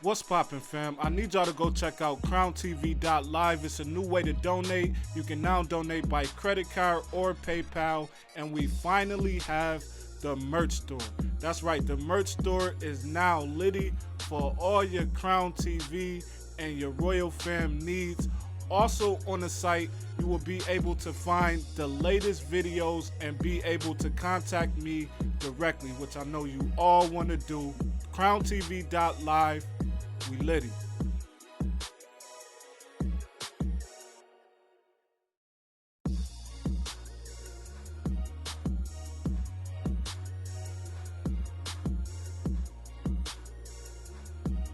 What's poppin', fam? I need y'all to go check out Crownedtv.live. It's a new way to donate. You can now donate by credit card or PayPal. And we finally have the merch store. That's right, the merch store is now litty for all your Crown TV and your Royal Fam needs. Also on the site, you will be able to find the latest videos and be able to contact me directly, which I know you all want to do. Crownedtv.live. We litty.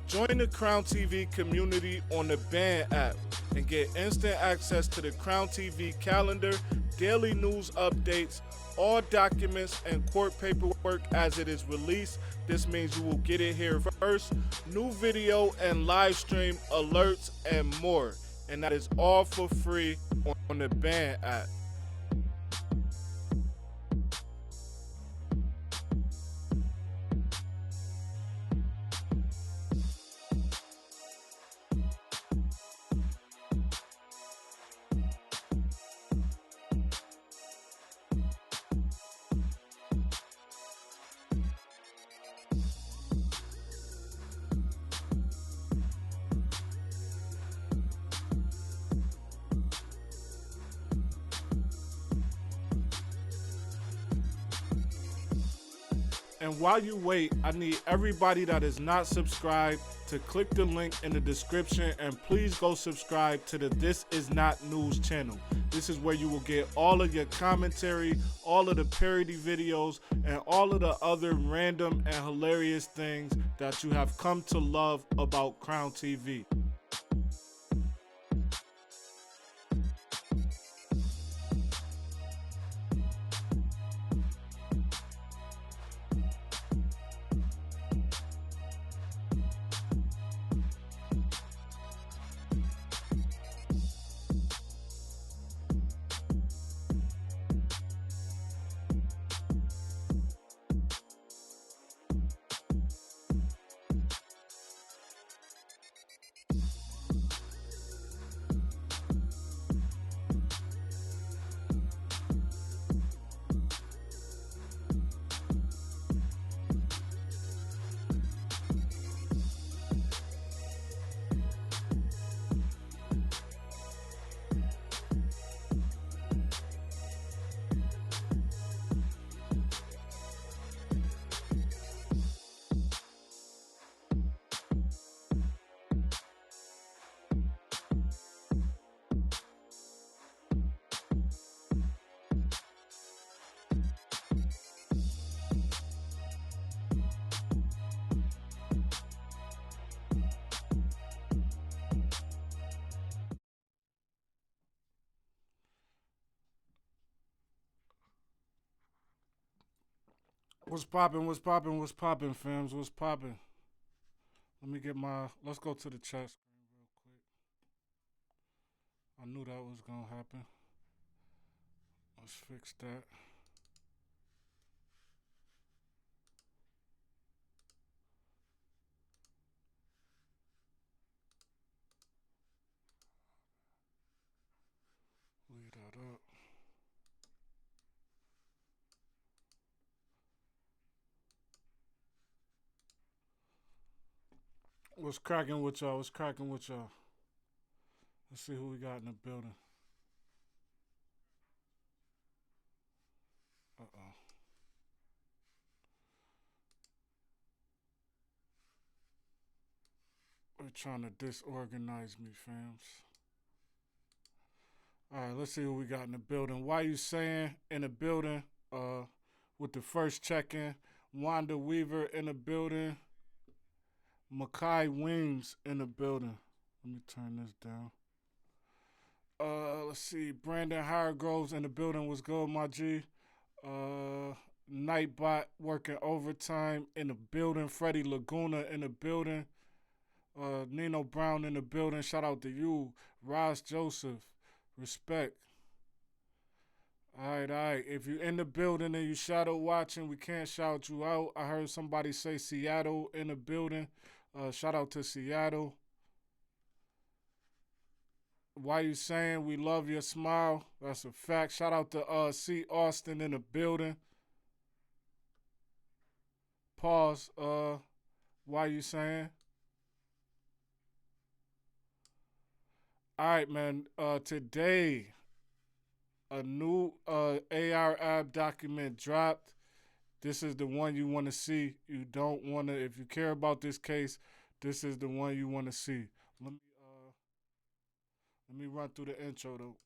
Join the Crown TV community on the Band app and get instant access to the Crown TV calendar, daily news updates, all documents and court paperwork as it is released. This means you will get it here first, new video and live stream alerts and more. And that is all for free on the Band app. And while you wait, I need everybody that is not subscribed to click the link in the description and please go subscribe to the This Is Not News channel. This is where you will get all of your commentary, all of the parody videos, and all of the other random and hilarious things that you have come to love about Crown TV. What's poppin', fams? What's poppin'? Let me get let's go to the chat screen real quick. I knew that was gonna happen. Let's fix that. Leave that up. What's cracking with y'all? Let's see who we got in the building. Uh-oh. They're trying to disorganize me, fams. Alright, let's see who we got in the building. Why you saying in the building? With the first check-in. Wanda Weaver in the building. Makai Weems in the building. Let me turn this down. Let's see. Brandon Hiregroves in the building. Was good, my G. Nightbot working overtime in the building. Freddie Laguna in the building. Nino Brown in the building. Shout out to you. Ross Joseph. Respect. All right. If you're in the building and you shadow watching, we can't shout you out. I heard somebody say Seattle in the building. Shout out to Seattle. Why you saying we love your smile? That's a fact. Shout out to C. Austin in the building. Pause. Why you saying? All right, man. Today, a new AR app document dropped. This is the one you want to see. You don't want to, if you care about this case, this is the one you want to see. Let me run through the intro though.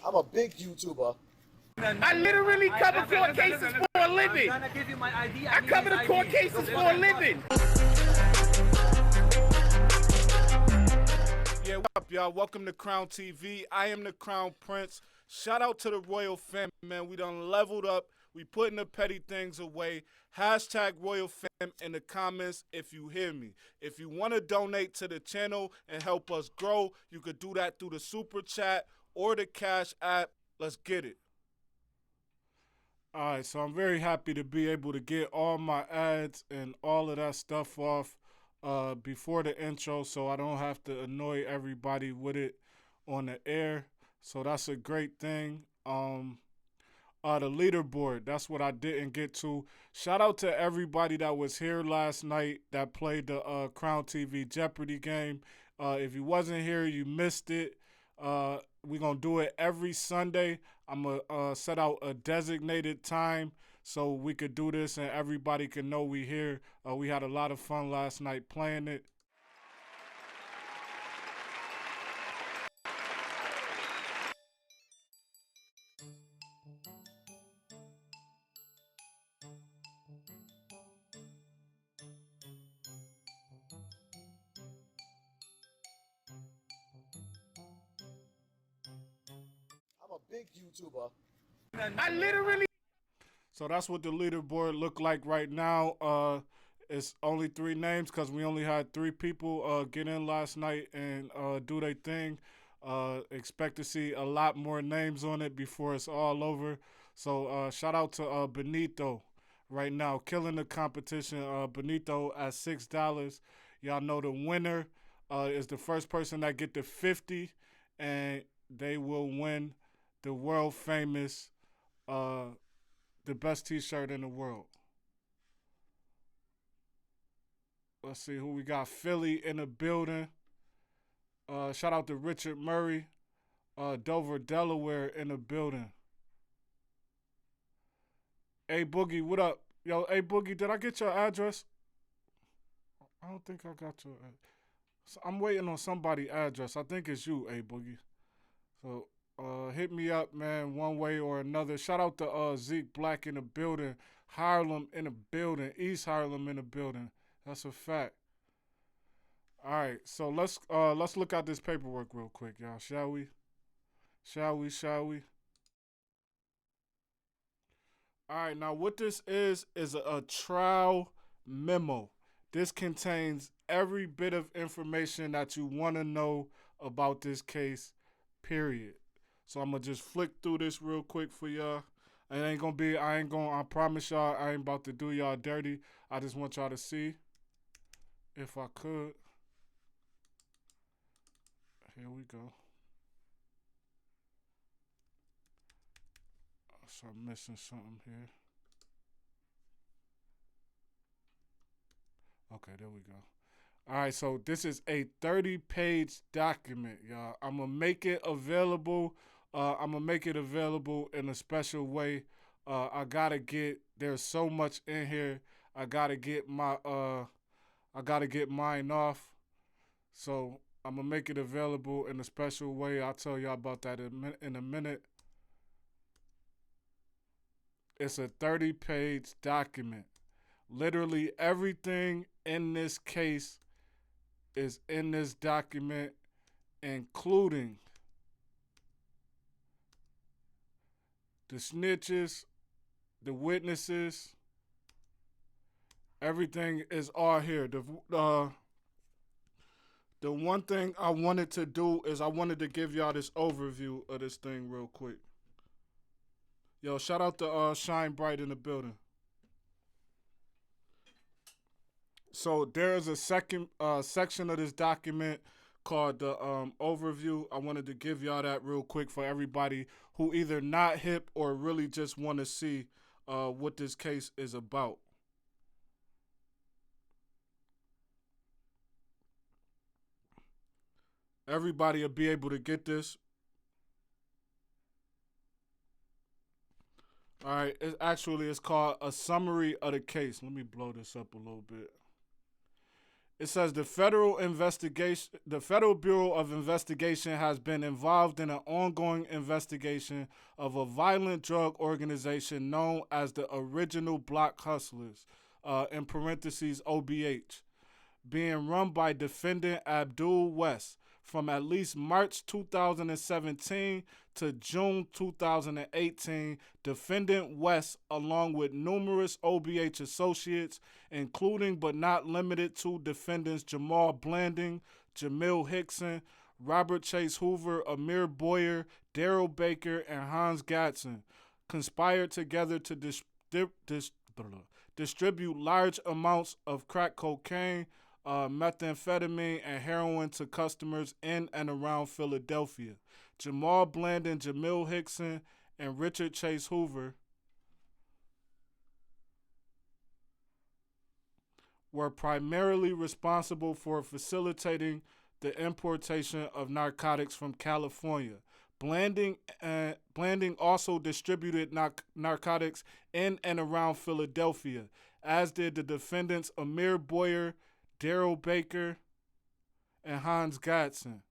I'm a big YouTuber. I literally cover court cases for a living. I'm gonna give you my ID. I cover the court cases for a living. Yeah, what up, y'all? Welcome to Crown TV. I am the Crown Prince. Shout out to the Royal Fam, man. We done leveled up. We putting the petty things away. Hashtag Royal Fam in the comments if you hear me. If you want to donate to the channel and help us grow, you could do that through the Super Chat or the Cash App. Let's get it. All right, so I'm very happy to be able to get all my ads and all of that stuff off before the intro, so I don't have to annoy everybody with it on the air. So that's a great thing. The leaderboard, that's what I didn't get to. Shout out to everybody that was here last night that played the Crown TV Jeopardy game. If you wasn't here, you missed it. We're going to do it every Sunday. I'm going to set out a designated time so we could do this and everybody can know we here. We had a lot of fun last night playing it. I'm a big YouTuber. I literally. So that's what the leaderboard look like right now. It's only 3 names because we only had 3 people get in last night and do their thing. Expect to see a lot more names on it before it's all over. So shout out to Benito right now, killing the competition. Benito at $6. Y'all know the winner is the first person that get to 50, and they will win the world famous the best t-shirt in the world. Let's see who we got. Philly in the building. Shout out to Richard Murray. Dover, Delaware in the building. Hey, Boogie, what up? Yo, hey, Boogie, did I get your address? I don't think I got your address. I'm waiting on somebody's address. I think it's you, hey, Boogie. So, hit me up, man, one way or another. Shout out to Zeke Black in the building. Harlem in the building. East Harlem in the building. That's a fact. All right, so let's look at this paperwork real quick, y'all. Shall we? All right, now what this is a trial memo. This contains every bit of information that you want to know about this case, period. So I'm going to just flick through this real quick for y'all. I promise y'all, I ain't about to do y'all dirty. I just want y'all to see, if I could. Here we go. So I'm missing something here. Okay, there we go. All right, so this is a 30-page document, y'all. I'm going to make it available. In a special way. There's so much in here. I got to get mine off. So I'm going to make it available in a special way. I'll tell y'all about that in a minute. It's a 30-page document. Literally everything in this case is in this document, including the snitches, the witnesses. Everything is all here. The one thing I wanted to do is I wanted to give y'all this overview of this thing real quick. Yo, shout out to Shine Bright in the building. So there is a second section of this document called the overview. I wanted to give y'all that real quick for everybody who either not hip or really just want to see what this case is about. Everybody will be able to get this. All right, it's called a summary of the case. Let me blow this up a little bit. It says the Federal Bureau of Investigation has been involved in an ongoing investigation of a violent drug organization known as the Original Block Hustlers, in parentheses OBH, being run by defendant Abdul West from at least March 2017 to June 2018. Defendant West, along with numerous OBH associates, including but not limited to defendants Jamal Blanding, Jamil Hickson, Robert Chase Hoover, Amir Boyer, Daryl Baker, and Hans Gatson, conspired together to distribute large amounts of crack cocaine, methamphetamine, and heroin to customers in and around Philadelphia. Jamal Blandon, Jamil Hickson, and Richard Chase Hoover were primarily responsible for facilitating the importation of narcotics from California. Blanding also distributed narcotics in and around Philadelphia, as did the defendants Amir Boyer, Daryl Baker, and Hans Gatson.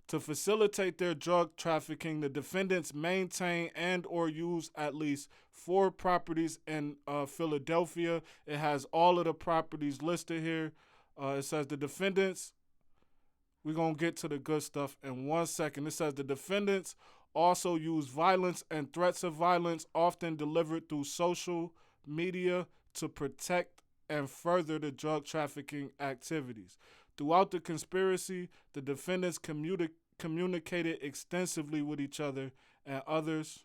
To facilitate their drug trafficking, the defendants maintain and or use at least 4 properties in Philadelphia. It has all of the properties listed here. It says the defendants, we're going to get to the good stuff in 1 second. It says the defendants also use violence and threats of violence, often delivered through social media, to protect and further the drug trafficking activities. Throughout the conspiracy, the defendants communicated extensively with each other and others.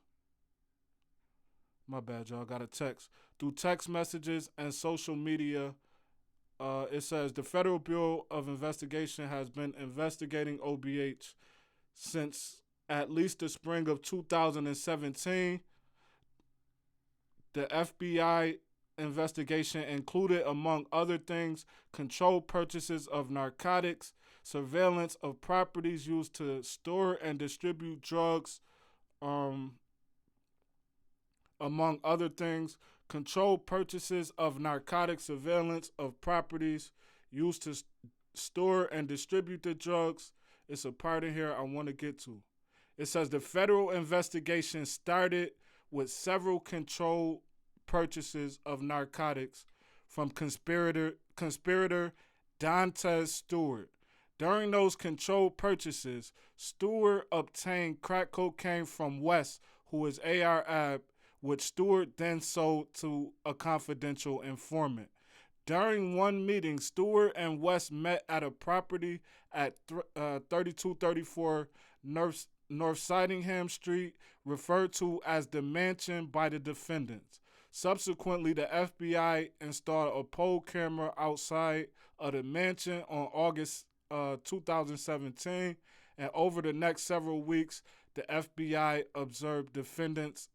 My bad, y'all. Got a text. Through text messages and social media. It says the Federal Bureau of Investigation has been investigating OBH since at least the spring of 2017. The FBI investigation included, among other things, controlled purchases of narcotics, surveillance of properties used to store and distribute drugs, among other things, controlled purchases of narcotics, surveillance of properties used to store and distribute the drugs. It's a part in here I want to get to. It says the federal investigation started with several controlled purchases of narcotics from conspirator Dontez Stewart. During those controlled purchases, Stewart obtained crack cocaine from West, who is A.R. Ab, which Stewart then sold to a confidential informant. During one meeting, Stewart and West met at a property at 3234 North Sidingham Street, referred to as the Mansion by the defendants. Subsequently, the FBI installed a pole camera outside of the mansion on August 2017, and over the next several weeks, the FBI observed defendants'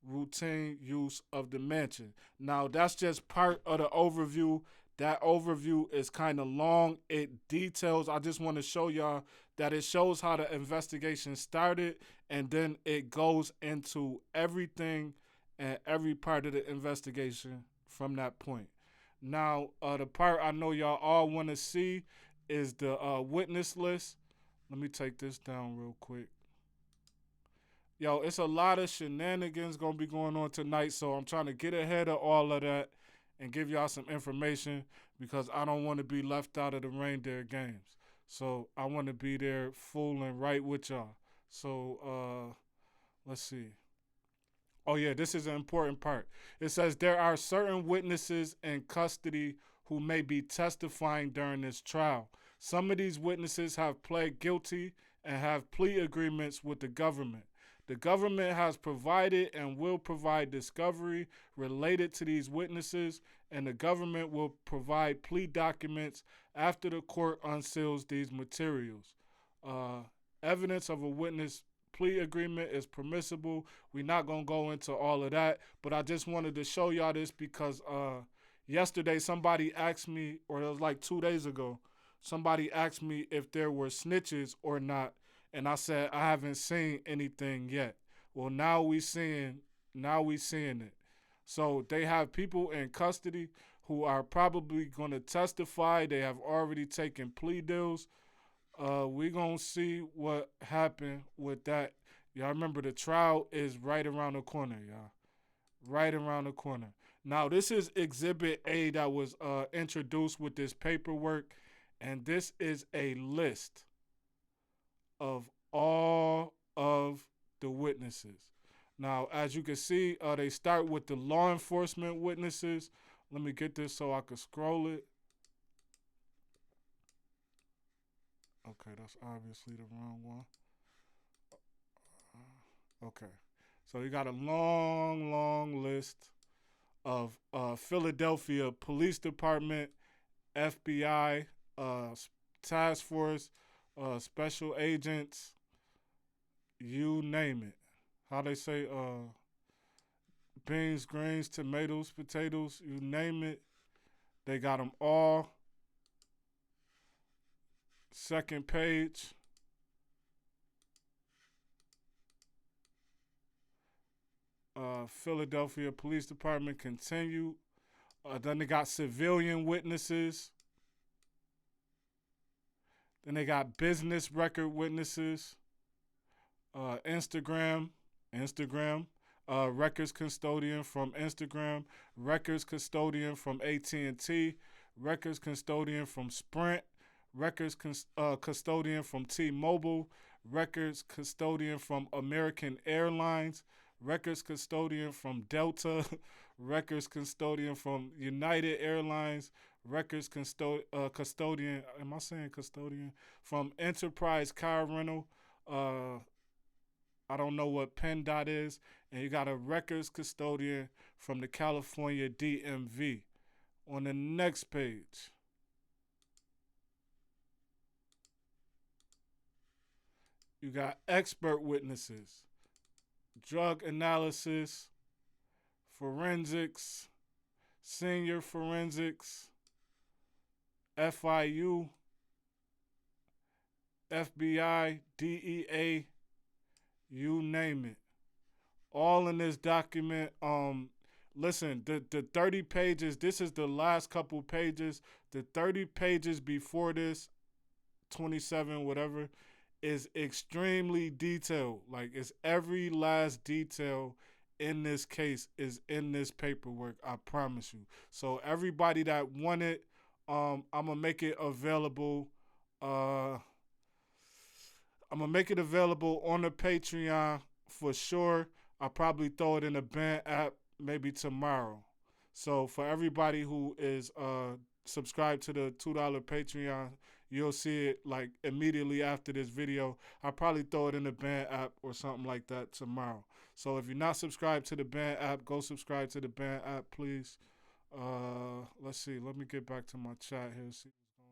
routine use of the mansion. Now, that's just part of the overview. That overview is kind of long. It details, I just want to show y'all that it shows how the investigation started, and then it goes into everything and every part of the investigation from that point. Now, the part I know y'all all want to see is the witness list. Let me take this down real quick. Yo, it's a lot of shenanigans going to be going on tonight, so I'm trying to get ahead of all of that and give y'all some information because I don't want to be left out of the reindeer games. So I want to be there full and right with y'all. So let's see. Oh, yeah, this is an important part. It says there are certain witnesses in custody who may be testifying during this trial. Some of these witnesses have pled guilty and have plea agreements with the government. The government has provided and will provide discovery related to these witnesses, and the government will provide plea documents after the court unseals these materials. Evidence of a witness plea agreement is permissible. We're not going to go into all of that, but I just wanted to show y'all this because yesterday somebody asked me, or it was like 2 days ago, somebody asked me if there were snitches or not, and I said I haven't seen anything yet. Well, now we seeing it. So they have people in custody who are probably going to testify. They have already taken plea deals. We gonna see what happened with that. Y'all remember the trial is right around the corner, y'all. Right around the corner. Now, this is Exhibit A that was introduced with this paperwork, and this is a list of all of the witnesses. Now, as you can see, they start with the law enforcement witnesses. Let me get this so I can scroll it. Okay, that's obviously the wrong one. Okay. So you got a long list of Philadelphia Police Department, FBI, task force, special agents, you name it. How they say, beans, greens, tomatoes, potatoes, you name it. They got them all. Second page. Philadelphia Police Department continue. Then they got civilian witnesses. Then they got business record witnesses. Instagram, records custodian from Instagram, records custodian from AT&T, records custodian from Sprint, records custodian from T-Mobile, records custodian from American Airlines, records custodian from Delta, records custodian from United Airlines, records custodian, am I saying custodian? From Enterprise Car Rental, I don't know what PennDOT is, and you got a records custodian from the California DMV. On the next page, you got expert witnesses, drug analysis, forensics, senior forensics, FIU, FBI, DEA, you name it. All in this document. Listen, the 30 pages, this is the last couple pages. The 30 pages before this, 27, whatever, is extremely detailed. Like, it's every last detail in this case is in this paperwork, I promise you. So everybody that want it, I'm going to make it available. I'm going to make it available on the Patreon for sure. I'll probably throw it in the band app maybe tomorrow. So for everybody who is subscribed to the $2 Patreon, you'll see it like immediately after this video. I'll probably throw it in the band app or something like that tomorrow. So if you're not subscribed to the band app, go subscribe to the band app, please. Let's see. Let me get back to my chat here. See what's going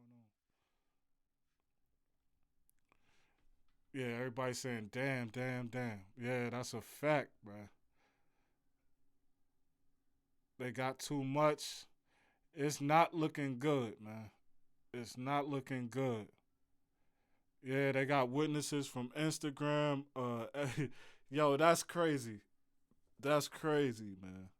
on. Yeah, everybody's saying, damn. Yeah, that's a fact, bruh. They got too much. It's not looking good, man. It's not looking good. Yeah, they got witnesses from Instagram. Yo, that's crazy. That's crazy, man.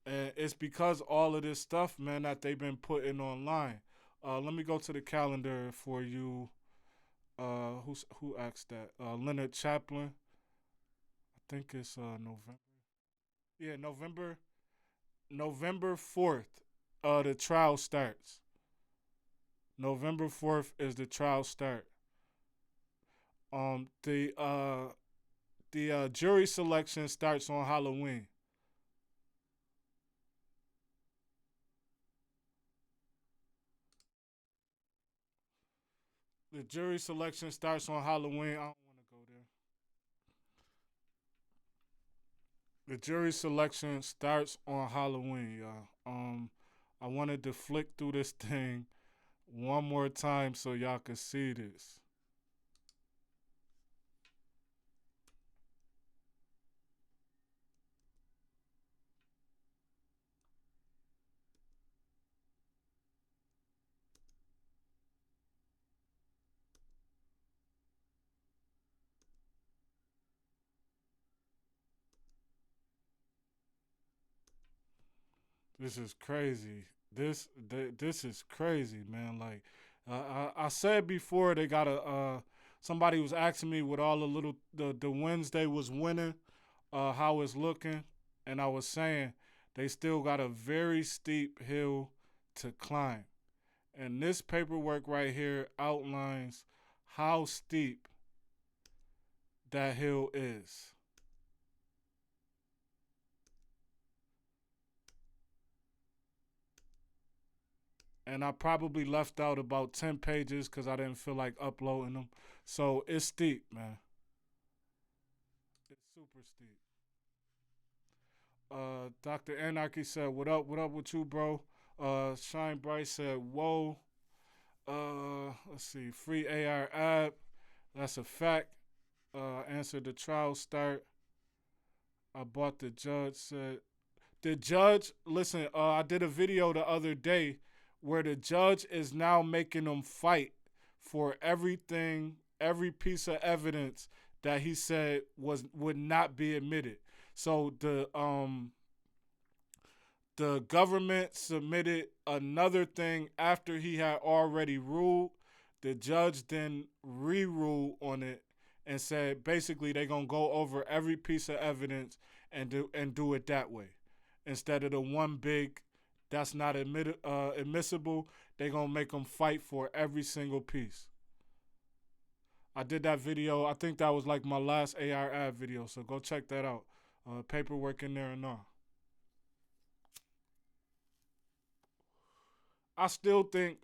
And it's because all of this stuff, man, that they've been putting online. Let me go to the calendar for you. Who asked that? Leonard Chaplin. I think it's November. Yeah, November 4th. The trial starts. November 4th is the trial start. The jury selection starts on Halloween. The jury selection starts on Halloween. I don't want to go there. The jury selection starts on Halloween, y'all. I wanted to flick through this thing one more time so y'all could see this. This is crazy. This is crazy, man. Like I said before, they got a somebody was asking me what all the little the Wednesday was winning, how it's looking, and I was saying they still got a very steep hill to climb. And this paperwork right here outlines how steep that hill is. And I probably left out about 10 pages because I didn't feel like uploading them. So it's steep, man. It's super steep. Dr. Anarchy said, what up with you, bro? Shine Bright said, whoa. Let's see, free AR app. That's a fact. Answered the trial start. I bought the judge said. The judge, listen, I did a video the other day where the judge is now making them fight for everything, every piece of evidence that he said would not be admitted. So the government submitted another thing after he had already ruled. The judge then re-ruled on it and said basically they're gonna go over every piece of evidence and do it that way instead of the one big that's not admissible. They're gonna make them fight for every single piece. I did that video. I think that was like my last AR ad video, so go check that out. Paperwork in there and all. I still think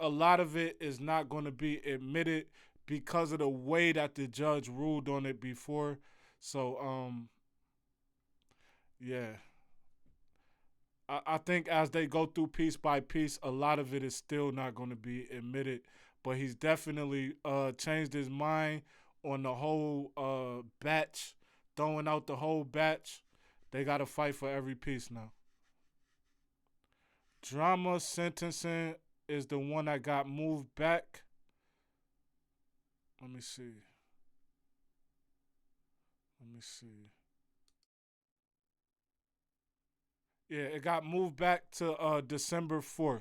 a lot of it is not going to be admitted because of the way that the judge ruled on it before. So yeah. I think as they go through piece by piece, a lot of it is still not going to be admitted. But he's definitely changed his mind on the whole batch, throwing out the whole batch. They got to fight for every piece now. Drama sentencing is the one that got moved back. Let me see. Yeah, it got moved back to December 4th.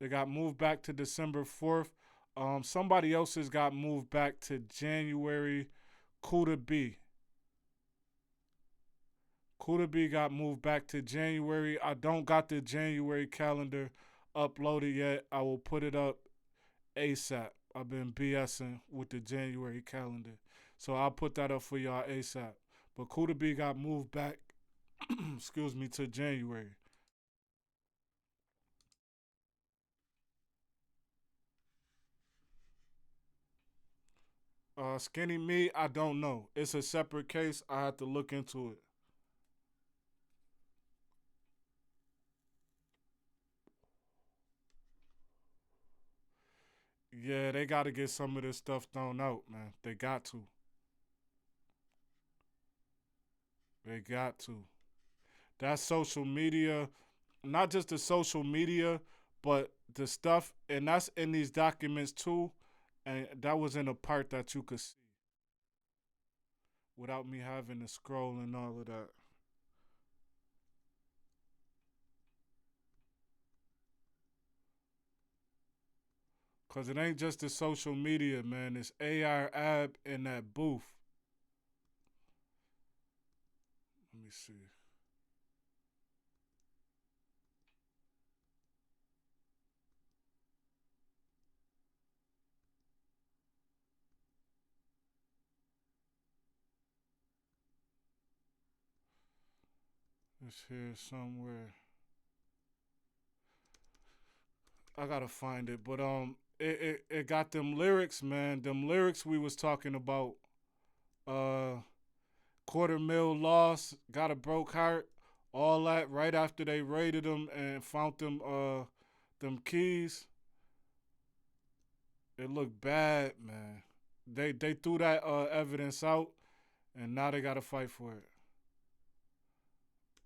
It got moved back to December 4th. Somebody else's got moved back to January. Kuda B. Kuda B got moved back to January. I don't got the January calendar uploaded yet. I will put it up ASAP. I've been BSing with the January calendar. So I'll put that up for y'all ASAP. But Kuda B got moved back, excuse me, to January. Skinny Me, I don't know. It's a separate case. I have to look into it. Yeah, they got to get some of this stuff thrown out, man. They got to. They got to. That social media, not just the social media, but the stuff, and that's in these documents too. And that was in a part that you could see without me having to scroll and all of that. Because it ain't just the social media, man. It's AR Ab in that booth. Let me see. It's here somewhere. I gotta find it, but it got them lyrics, man. Them lyrics we was talking about $250,000 loss, got a broke heart, all that right after they raided him and found them keys. It looked bad, man. They threw that evidence out, and now they got to fight for it.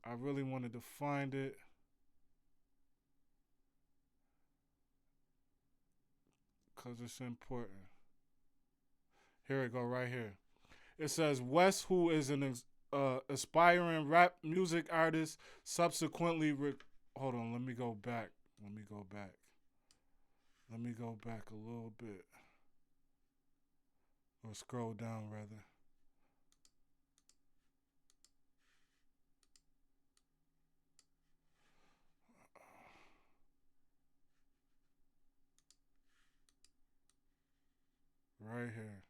I really wanted to find it. Because it's important. Here it go, right here. It says West, who is an aspiring rap music artist, subsequently... Hold on, let me go back. Let me go back a little bit. Or scroll down, rather. Right here.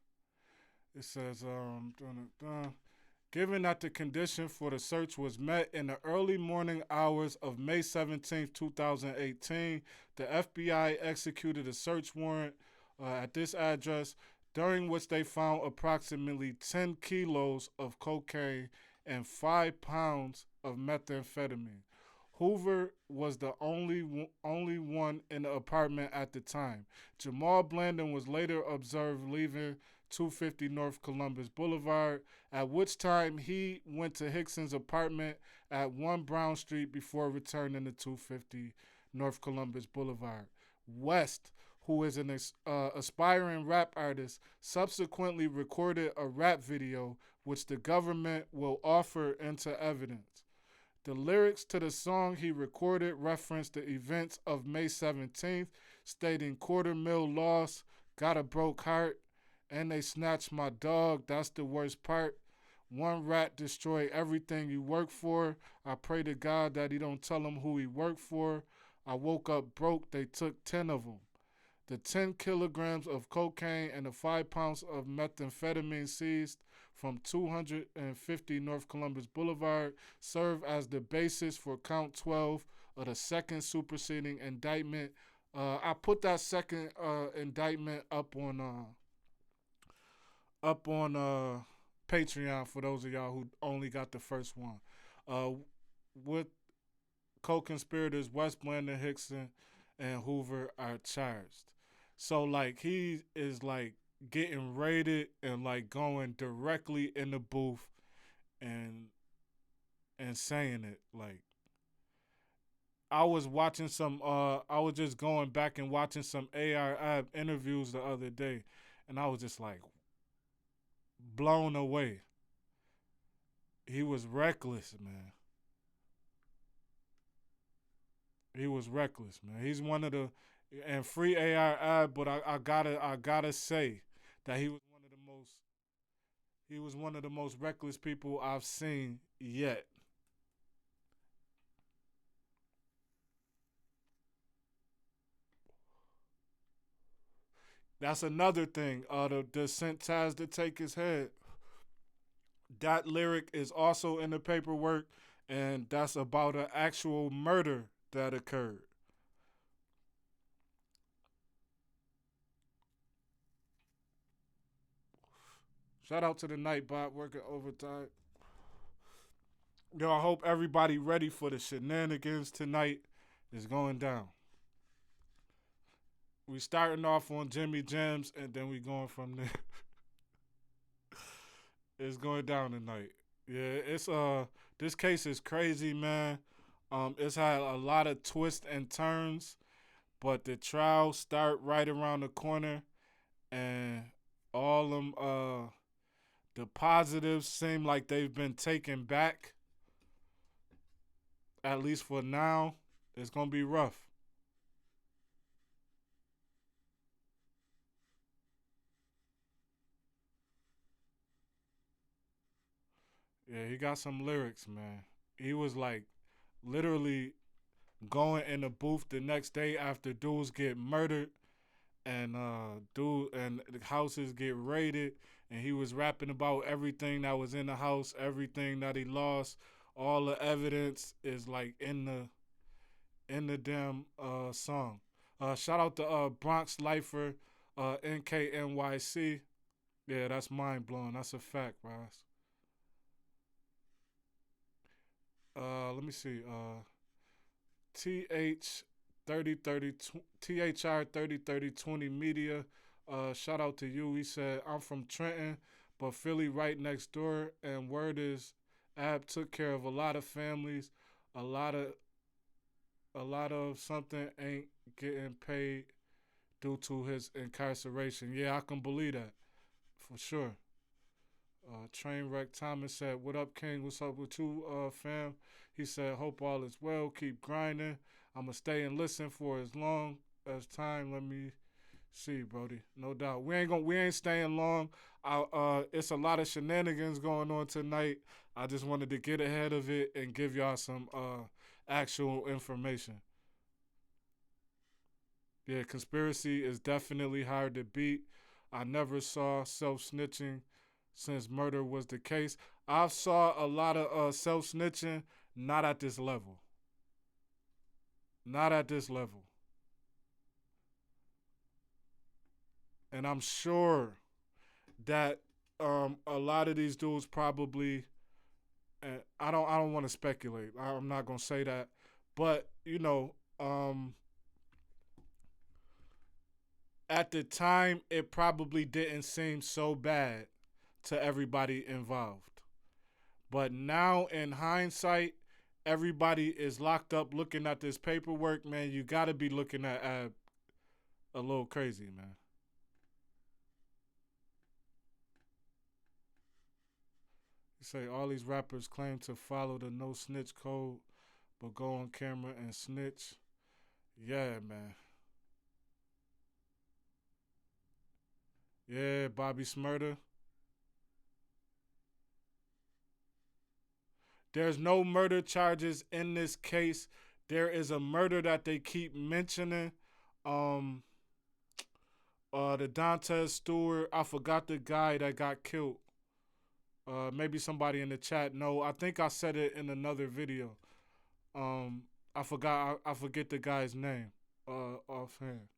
It says, given that the condition for the search was met in the early morning hours of May 17, 2018, the FBI executed a search warrant at this address, during which they found approximately 10 kilos of cocaine and 5 pounds of methamphetamine. Hoover was the only one in the apartment at the time. Jamal Blandon was later observed leaving 250 North Columbus Boulevard, at which time he went to Hickson's apartment at 1 Brown Street before returning to 250 North Columbus Boulevard. West, who is an aspiring rap artist, subsequently recorded a rap video which the government will offer into evidence. The lyrics to the song he recorded reference the events of May 17th, stating $250,000 loss, got a broke heart, and they snatched my dog, that's the worst part. One rat destroyed everything you work for. I pray to God that he don't tell him who he worked for. I woke up broke, they took 10 of them. The 10 kilograms of cocaine and the 5 pounds of methamphetamine seized from 250 North Columbus Boulevard serve as the basis for count 12 of the second superseding indictment. I put that second indictment up on Patreon for those of y'all who only got the first one. With co-conspirators West, Blandon, Hickson, and Hoover are charged. So like he is like getting raided and like going directly in the booth and saying it. Like I was watching I was just going back and watching some AR interviews the other day, and I was just like blown away. He was reckless, man. He was reckless, man. He's one of the and free AR, but I gotta say that he was one of the most reckless people I've seen yet. That's another thing. The sent Taz to take his head. That lyric is also in the paperwork, and that's about an actual murder that occurred. Shout out to the Nightbot working overtime. Yo, I hope everybody ready for the shenanigans tonight. Is going down. We starting off on Jimmy Jams, and then we going from there. It's going down tonight. Yeah, it's this case is crazy, man. It's had a lot of twists and turns, but the trial start right around the corner, and all them the positives seem like they've been taken back. At least for now, it's gonna be rough. Yeah, he got some lyrics, man. He was like literally going in the booth the next day after dudes get murdered and the houses get raided, and he was rapping about everything that was in the house, everything that he lost. All the evidence is like in the damn song. Shout out to Bronx Lifer, NKNYC. Yeah, that's mind blowing. That's a fact, Ross. Let me see. TH 3030 THR 303020 Media. Shout out to you. He said, I'm from Trenton, but Philly right next door. And word is Ab took care of a lot of families. A lot of something ain't getting paid due to his incarceration. Yeah, I can believe that. For sure. Trainwreck Thomas said, what up, King? What's up with you, fam? He said, hope all is well. Keep grinding. I'm going to stay and listen for as long as time. Let me see, Brody. No doubt. We ain't staying long. It's a lot of shenanigans going on tonight. I just wanted to get ahead of it and give y'all some actual information. Yeah, conspiracy is definitely hard to beat. I never saw self-snitching since murder was the case. I've saw a lot of self-snitching, not at this level. Not at this level. And I'm sure that a lot of these dudes probably, I don't want to speculate. I'm not gonna say that, but at the time it probably didn't seem so bad to everybody involved. But now in hindsight, everybody is locked up looking at this paperwork, man. You gotta be looking at Ab a little crazy, man. You say all these rappers claim to follow the no snitch code, but go on camera and snitch. Yeah, man. Yeah, Bobby Smurder. There's no murder charges in this case. There is a murder that they keep mentioning. The Dontez Stewart. I forgot the guy that got killed. Maybe somebody in the chat. No, I think I said it in another video. I forget the guy's name offhand.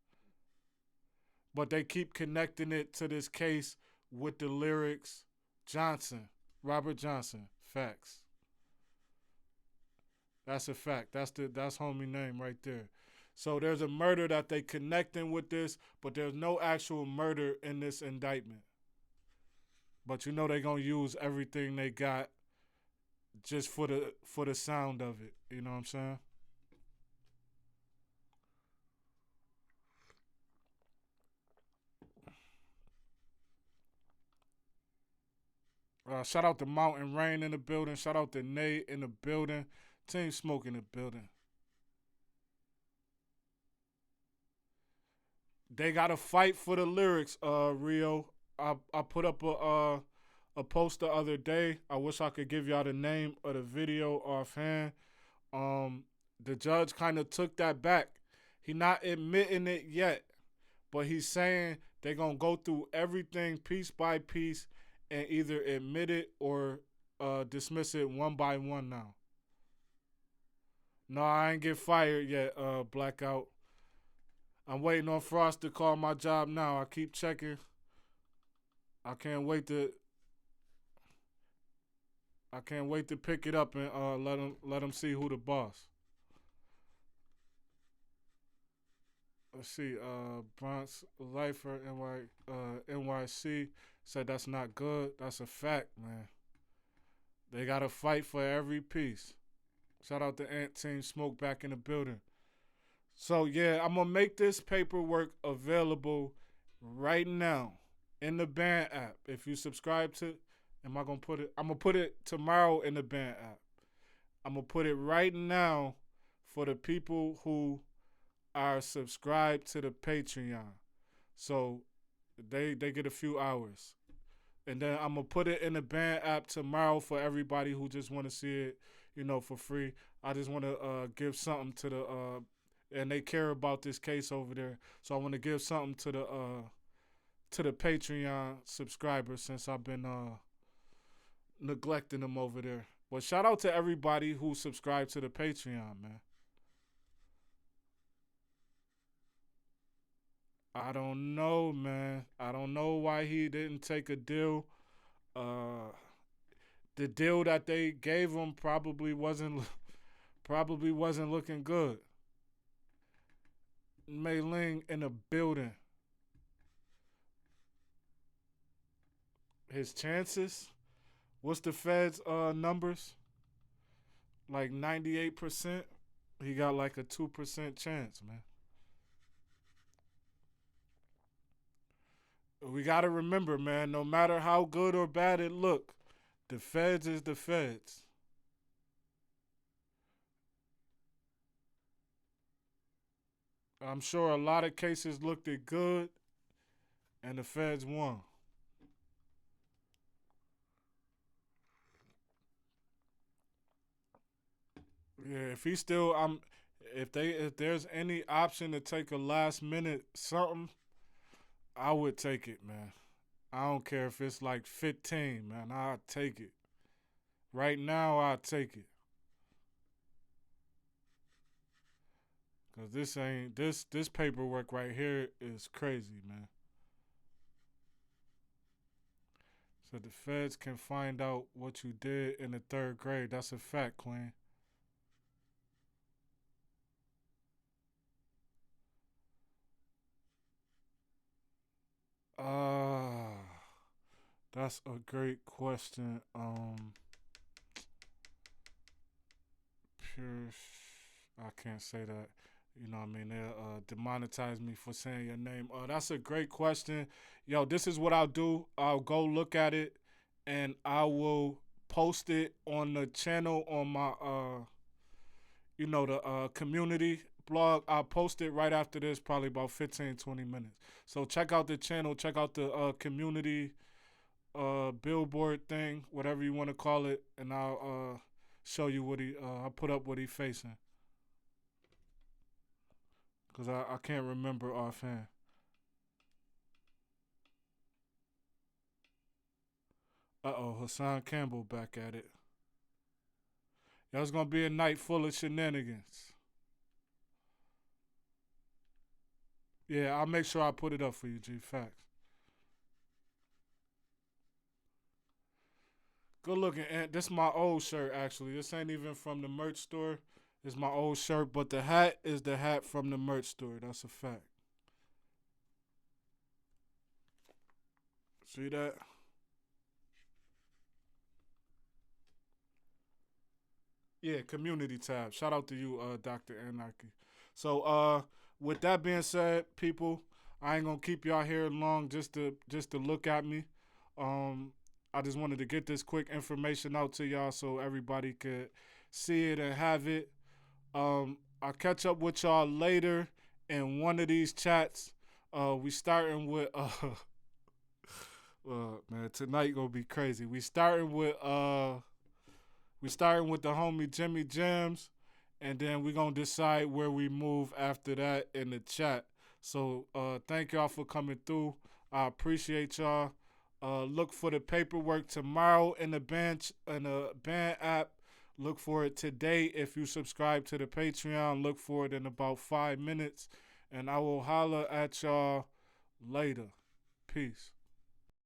But they keep connecting it to this case with the lyrics. Johnson, Robert Johnson. Facts. That's a fact. That's homie name right there. So there's a murder that they connecting with this, but there's no actual murder in this indictment. But you know they're gonna use everything they got just for the sound of it. You know what I'm saying? Shout out to Mountain Rain in the building. Shout out to Nate in the building. Team Smoke in the building. They got to fight for the lyrics, Rio. I put up a post the other day. I wish I could give y'all the name of the video offhand. The judge kind of took that back. He not admitting it yet, but he's saying they're going to go through everything piece by piece and either admit it or dismiss it one by one now. No, I ain't get fired yet, Blackout. I'm waiting on Frost to call my job now. I keep checking. I can't wait to pick it up and let him see who the boss. Let's see. Bronx Lifer NYC said that's not good. That's a fact, man. They gotta fight for every piece. Shout out to Ant Team Smoke back in the building. So yeah, I'm gonna make this paperwork available right now in the Band app. If you subscribe to, I'm gonna put it tomorrow in the Band app. I'm gonna put it right now for the people who are subscribed to the Patreon. So they get a few hours. And then I'm gonna put it in the Band app tomorrow for everybody who just wanna see it, for free. I just wanna give something to the and they care about this case over there. So I wanna give something to the Patreon subscribers since I've been neglecting them over there. But shout out to everybody who subscribed to the Patreon, man. I don't know, man. I don't know why he didn't take a deal. The deal that they gave him probably wasn't looking good. Mei Ling in the building. His chances? What's the Fed's numbers? Like 98%. He got like a 2% chance, man. We got to remember, man, no matter how good or bad it look, the Feds is the Feds. I'm sure a lot of cases looked it good, and the Feds won. Yeah, if he's still, if there's any option to take a last minute something, I would take it, man. I don't care if it's like 15, man. I'll take it. Right now, I'll take it. Cause this paperwork right here is crazy, man. So the feds can find out what you did in the third grade. That's a fact, Queen. Uh, that's a great question. Pure, I can't say that. You know what I mean? They'll demonetize me for saying your name. That's a great question. Yo, this is what I'll do. I'll go look at it, and I will post it on the channel on my, the community blog. I'll post it right after this, probably about 15, 20 minutes. So check out the channel. Check out the community billboard thing, whatever you want to call it, and I'll show you what I'll put up what he's facing. Because I can't remember offhand. Hassan Campbell back at it. It's going to be a night full of shenanigans. Yeah, I'll make sure I put it up for you, G. Facts. Good looking, Ant. This is my old shirt, actually. This ain't even from the merch store. It's my old shirt, but the hat is the hat from the merch store. That's a fact. See that? Yeah, community tab. Shout out to you, Dr. Anarchy. So, with that being said, people, I ain't gonna keep y'all here long just to look at me. I just wanted to get this quick information out to y'all so everybody could see it and have it. I'll catch up with y'all later in one of these chats. We starting with man, tonight gonna be crazy. We starting with the homie Jimmy Jams, and then we gonna decide where we move after that in the chat. So thank y'all for coming through. I appreciate y'all. Look for the paperwork tomorrow in the band app. Look for it today if you subscribe to the Patreon. Look for it in about 5 minutes. And I will holler at y'all later. Peace.